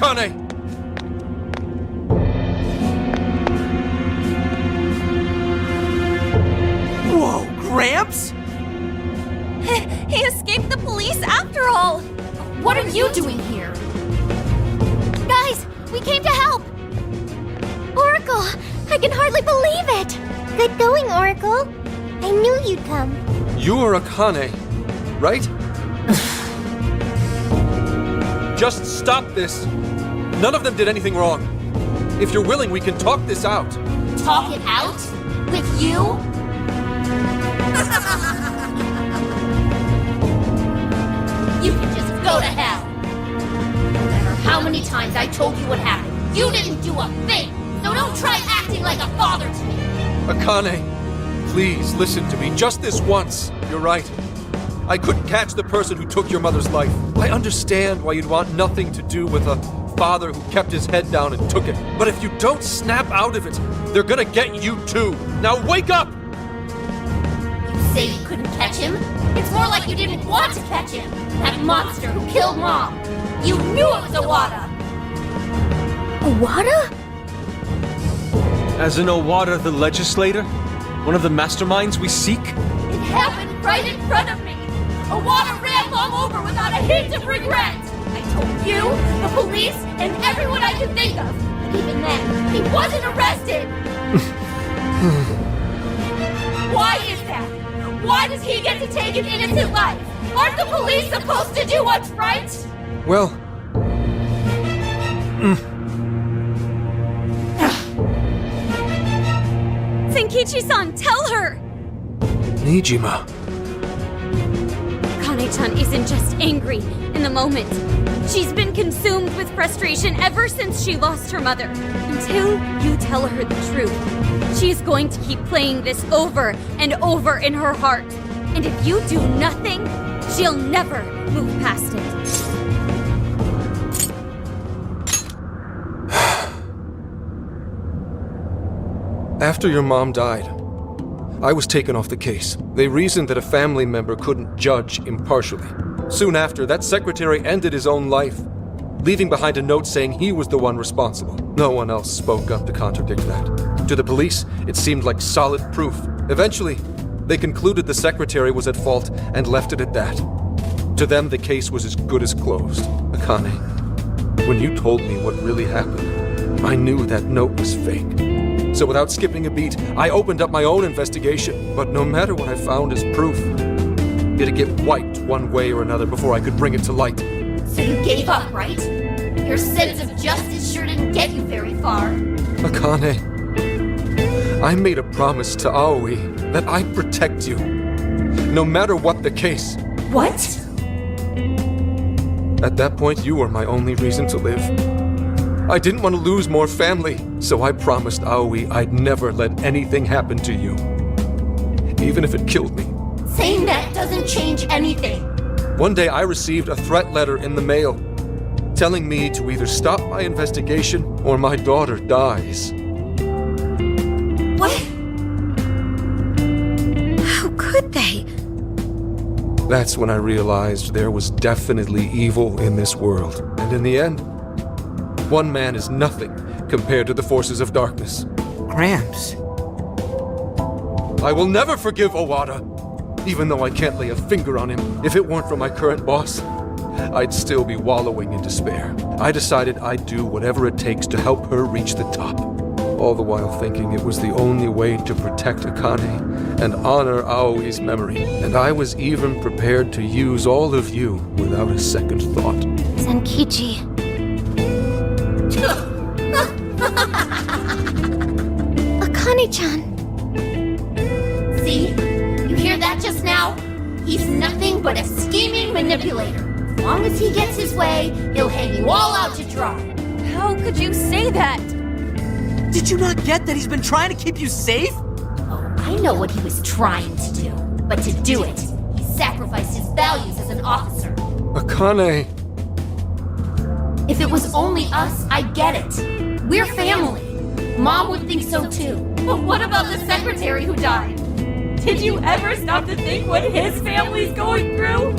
Akane! Whoa, Gramps? He escaped the police after all! What are you doing here? Guys, we came to help! Oracle, I can hardly believe it! Good going, Oracle. I knew you'd come. You are Akane, right? Just stop this! None of them did anything wrong. If you're willing, we can talk this out. Talk it out? With you? You can just go to hell. No matter how many times I told you what happened, you didn't do a thing. So don't try acting like a father to me. Akane, please listen to me just this once. You're right. I couldn't catch the person who took your mother's life. I understand why you'd want nothing to do with a father who kept his head down and took it. But if you don't snap out of it, they're gonna get you too. Now wake up! You say you couldn't catch him? It's more like you didn't want to catch him. That monster who killed Mom. You knew it was Owada. Owada? As in Owada the legislator? One of the masterminds we seek? It happened right in front of me. Owada ran Mom over without a hint of regret. I told you, the police, and everyone I could think of. But even then, he wasn't arrested. Why is that? Why does he get to take an innocent life? Aren't the police supposed to do what's right? Well... Senkichi-san, tell her! Nijima. Kane-chan isn't just angry in the moment. She's been consumed with frustration ever since she lost her mother. Until you tell her the truth, she's going to keep playing this over and over in her heart. And if you do nothing, she'll never move past it. After your mom died, I was taken off the case. They reasoned that a family member couldn't judge impartially. Soon after, that secretary ended his own life, leaving behind a note saying he was the one responsible. No one else spoke up to contradict that. To the police, it seemed like solid proof. Eventually, they concluded the secretary was at fault and left it at that. To them, the case was as good as closed. Akane, when you told me what really happened, I knew that note was fake. So without skipping a beat, I opened up my own investigation. But no matter what I found as proof, it'd get wiped one way or another before I could bring it to light. So you gave up, right? Your sense of justice sure didn't get you very far. Akane, I made a promise to Aoi that I'd protect you, no matter what the case. What? At that point, you were my only reason to live. I didn't want to lose more family, so I promised Aoi I'd never let anything happen to you, even if it killed me. Saying that doesn't change anything. One day I received a threat letter in the mail, telling me to either stop my investigation or my daughter dies. What? How could they? That's when I realized there was definitely evil in this world. And in the end, one man is nothing compared to the forces of darkness. Gramps. I will never forgive Owada, even though I can't lay a finger on him. If it weren't for my current boss, I'd still be wallowing in despair. I decided I'd do whatever it takes to help her reach the top, all the while thinking it was the only way to protect Akane and honor Aoi's memory. And I was even prepared to use all of you without a second thought. Senkichi. Akane-chan. See? You hear that just now? He's nothing but a scheming manipulator. As long as he gets his way, he'll hang you all out to dry. How could you say that? Did you not get that he's been trying to keep you safe? Oh, I know what he was trying to do. But to do it, he sacrificed his values as an officer. Akane! If it was only us, I get it. We're family. Mom would think so too. But what about the secretary who died? Did you ever stop to think what his family's going through?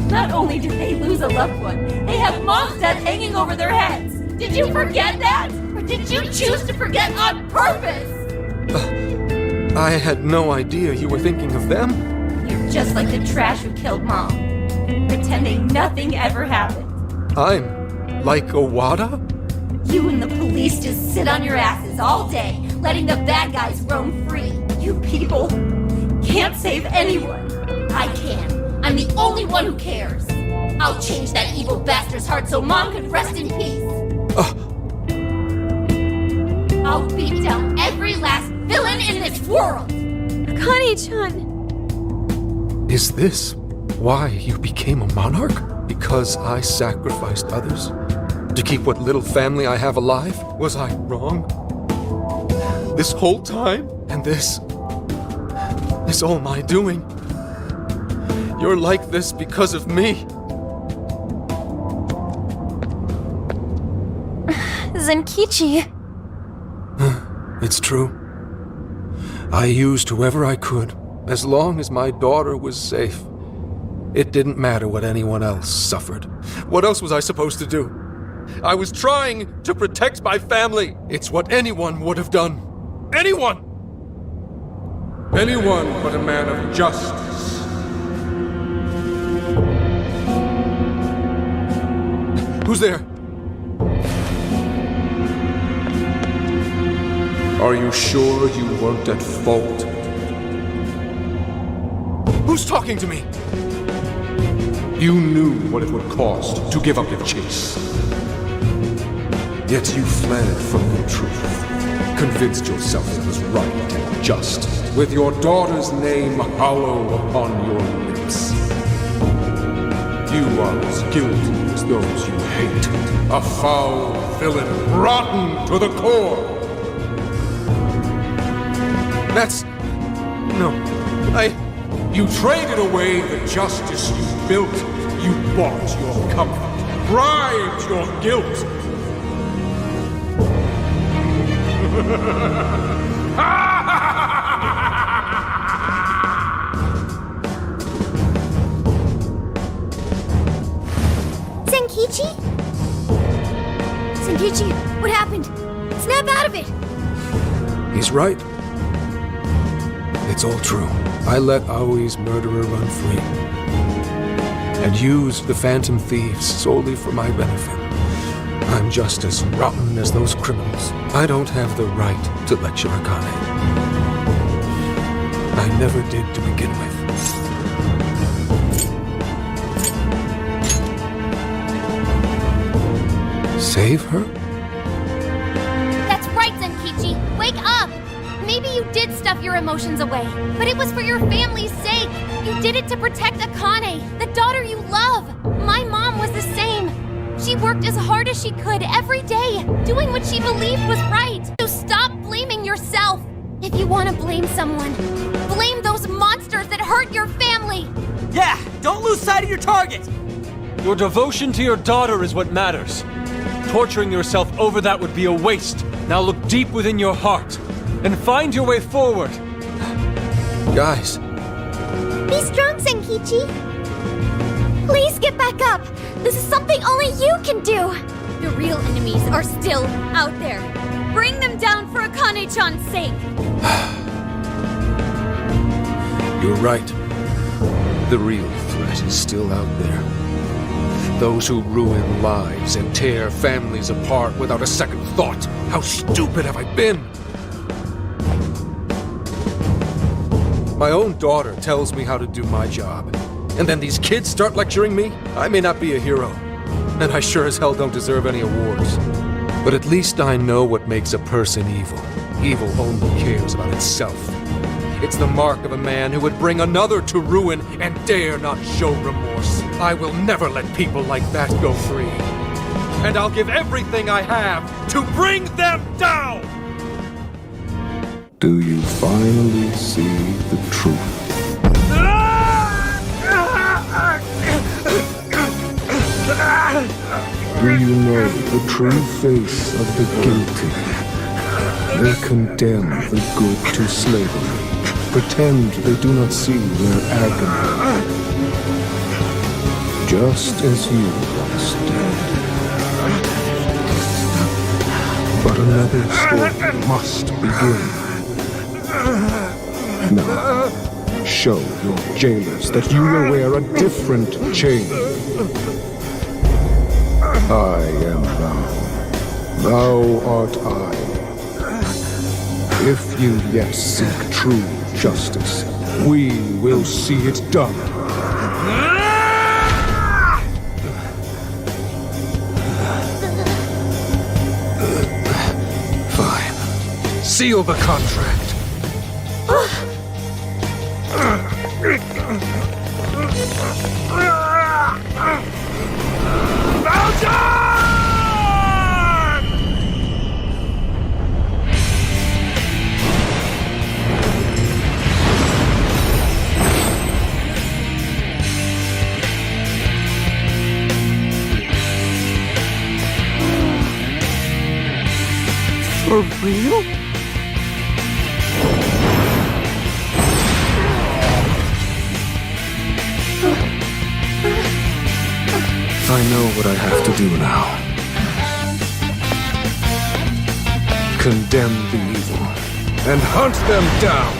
Not only did they lose a loved one, they have mom's death hanging over their heads. Did you forget that? Or did you choose to forget on purpose? I had no idea you were thinking of them. You're just like the trash who killed Mom, pretending nothing ever happened. I'm like Owada? You and the police just sit on your asses all day, letting the bad guys roam free. You people can't save anyone. I can. I'm the only one who cares. I'll change that evil bastard's heart so Mom can rest in peace. I'll beat down every last villain in this world. Akane-chan! Is this why you became a monarch? Because I sacrificed others? To keep what little family I have alive? Was I wrong? This whole time? And this all my doing? You're like this because of me. Zenkichi. It's true. I used whoever I could, as long as my daughter was safe. It didn't matter what anyone else suffered. What else was I supposed to do? I was trying to protect my family. It's what anyone would have done. Anyone! Anyone but a man of justice. Who's there? Are you sure you weren't at fault? Who's talking to me? You knew what it would cost to give up your chase. Yet you fled from the truth, convinced yourself it was right and just, with your daughter's name hollow upon your lips. You are as guilty as those you hate, a foul villain, rotten to the core. You traded away the justice you built. You bought your comfort, bribed your guilt. Zenkichi? Zenkichi, what happened? Snap out of it! He's right. It's all true. I let Aoi's murderer run free. And used the phantom thieves solely for my benefit. I'm just as rotten as those criminals. I don't have the right to lecture Akane. I never did to begin with. Save her? That's right, Zenkichi! Wake up! Maybe you did stuff your emotions away, but it was for your family's sake. You did it to protect Akane, the daughter you love. My mom was the same. She worked as hard as she could every day, doing what she believed was right. So stop blaming yourself. If you want to blame someone, blame those monsters that hurt your family. Yeah, don't lose sight of your target. Your devotion to your daughter is what matters. Torturing yourself over that would be a waste. Now look deep within your heart and find your way forward. Guys. Be strong, Zenkichi. Please get back up. This is something only you can do. The real enemies are still out there. Bring them down for Akane-chan's sake. You're right. The real threat is still out there. Those who ruin lives and tear families apart without a second thought. How stupid have I been? My own daughter tells me how to do my job. And then these kids start lecturing me? I may not be a hero. And I sure as hell don't deserve any awards. But at least I know what makes a person evil. Evil only cares about itself. It's the mark of a man who would bring another to ruin and dare not show remorse. I will never let people like that go free. And I'll give everything I have to bring them down! Do you finally see the truth? Do you know the true face of the guilty? They condemn the good to slavery, pretend they do not see their agony. just as you once did. But another story must begin. Now, show your jailers that you will wear a different chain. I am thou art I. If you yet seek true justice, we will see it done. Fine. Seal the contract. For real? I know what I have to do now. Condemn the evil and hunt them down.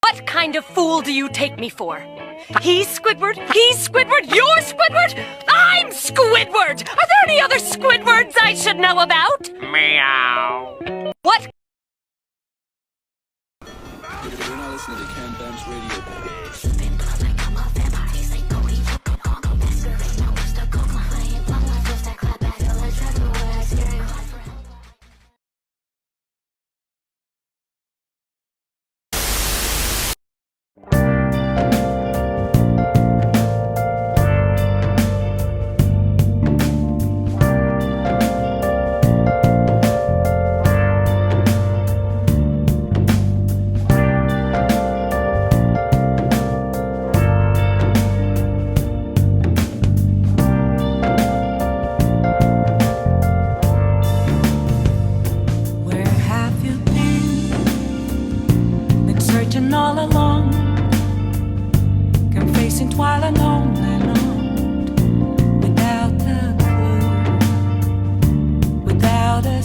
What kind of fool do you take me for? He's Squidward, you're Squidward, I'm Squidward! Are there any other Squidwards I should know about? Meow. What? You're not listening to Cam Bam's radio. All along, confessing while alone and on, without a clue, without a